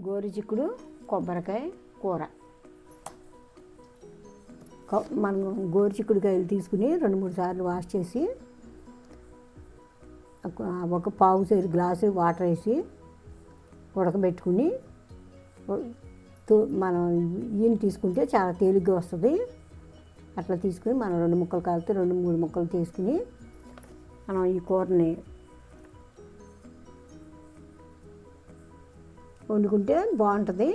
గోరుచిక్కుడు కొబ్బరికాయ కూర. మనం గోరుచిక్కుడుకాయలు తీసుకుని 2-3 సార్లు వాష్ చేసి ఒక పావు సేరు గ్లాసు వాటర్ వేసి ఉడకబెట్టుకుని మనం ఈయన తీసుకుంటే చాలా తేలిగ్గా వస్తుంది. అట్లా తీసుకుని మనం 2 ముక్కలు కలిపితే 2-3 ముక్కలు తీసుకుని మనం ఈ కూరని వండుకుంటే బాగుంటుంది.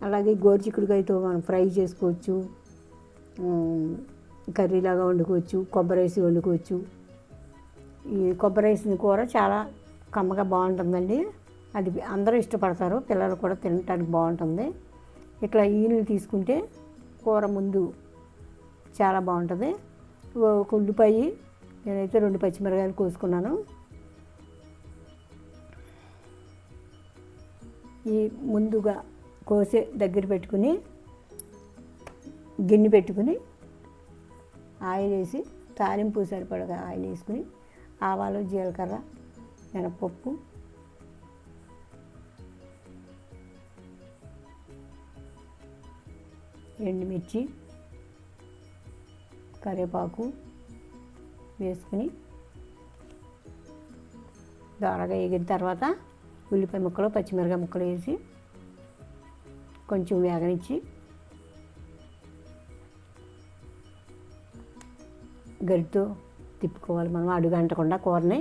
అలాగే గోరుచిక్కుడుకాయతో మనం ఫ్రై చేసుకోవచ్చు, కర్రీలాగా వండుకోవచ్చు, కొబ్బరి వేసి వండుకోవచ్చు. ఈ కొబ్బరి వేసిన కూర చాలా కమ్మగా బాగుంటుందండి. అది అందరూ ఇష్టపడతారు, పిల్లలు కూడా తినడానికి బాగుంటుంది. ఇట్లా ఈయనలు తీసుకుంటే కూర ముందు చాలా బాగుంటుంది. ఒక ఉల్లిపాయ, నేనైతే 2 పచ్చిమిరకాయలు కోసుకున్నాను. ఈ ముందుగా కోసే దగ్గర పెట్టుకుని గిన్నె పెట్టుకుని ఆయిల్ వేసి తాలింపు సరిపడగా ఆయిల్ వేసుకుని ఆవాలు, జీలకర్ర, మినపప్పు, ఎండుమిర్చి, కరివేపాకు వేసుకుని దోరగా ఎగిన తర్వాత ఉల్లిపాయ ముక్కలు, పచ్చిమిరకాయ ముక్కలు వేసి కొంచెం వేగనిచ్చి గరిటతో తిప్పుకోవాలి మనం అడుగంటకుండా కూరని.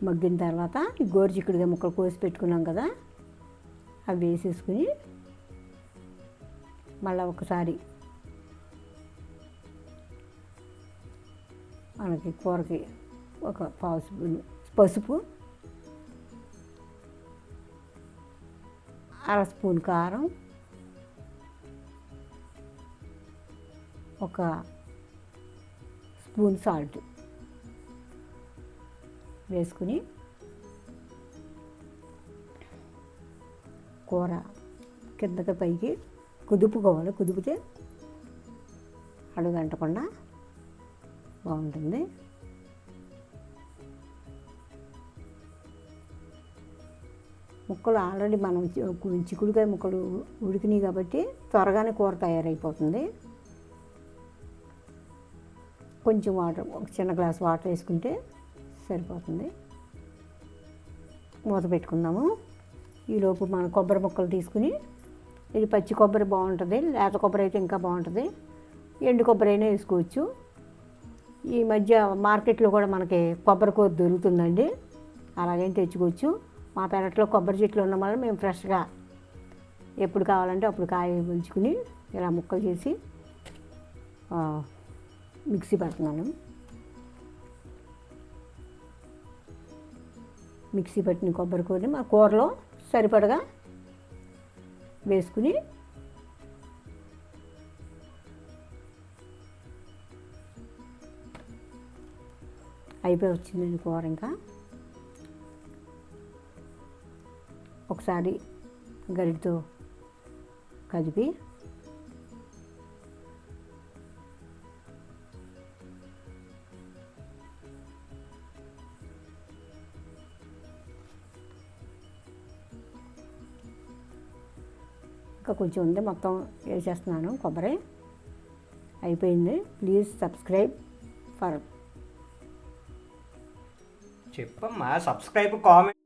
మగ్గిన తర్వాత ఈ గోరుచిక్కుడుకాయ ముక్కలు కోసి పెట్టుకున్నాం కదా, అవి వేసేసుకుని మళ్ళీ ఒకసారి మనకి కూరకి ఒక పావు స్పూన్ పసుపు, 1/2 స్పూన్ కారం, 1 స్పూన్ సాల్ట్ వేసుకుని కూర కిందకి పైకి కుదుపుకోవాలి. కుదిపితే అడుగంటకుండా బాగుంటుంది. ముక్కలు ఆల్రెడీ మనం చిక్కుడుకాయ ముక్కలు ఉడికినాయి కాబట్టి త్వరగానే కూర తయారైపోతుంది. కొంచెం వాటర్, ఒక చిన్న గ్లాస్ వాటర్ వేసుకుంటే సరిపోతుంది. మూత పెట్టుకుందాము. ఈలోపు మనం కొబ్బరి ముక్కలు తీసుకుని, ఇది పచ్చి కొబ్బరి బాగుంటుంది, లేత కొబ్బరి అయితే ఇంకా బాగుంటుంది, ఎండు కొబ్బరి అయినా వేసుకోవచ్చు. ఈ మధ్య మార్కెట్లో కూడా మనకి కొబ్బరి కూర దొరుకుతుందండి, అలాగైనా తెచ్చుకోవచ్చు. మా పెరట్లో కొబ్బరి చెట్లు ఉన్న వల్ల మేము ఫ్రెష్గా ఎప్పుడు కావాలంటే అప్పుడు కాయ ఉంచుకుని ఇలా ముక్కలు చేసి మిక్సీ పెడుతున్నాను. మిక్సీ పట్టిన కొబ్బరి కూరని మా కూరలో సరిపడగా వేసుకుని అయిపోయి వచ్చిందండి కూర. ఇంకా ఒకసారి గరిటతో కదిపి ఇంకా కొంచెం ఉంది, మొత్తం వేసేస్తున్నాను. కొబ్బరి అయిపోయింది. ప్లీజ్ సబ్స్క్రైబ్ ఫర్ చెప్పమ్మా. Subscribe, comment.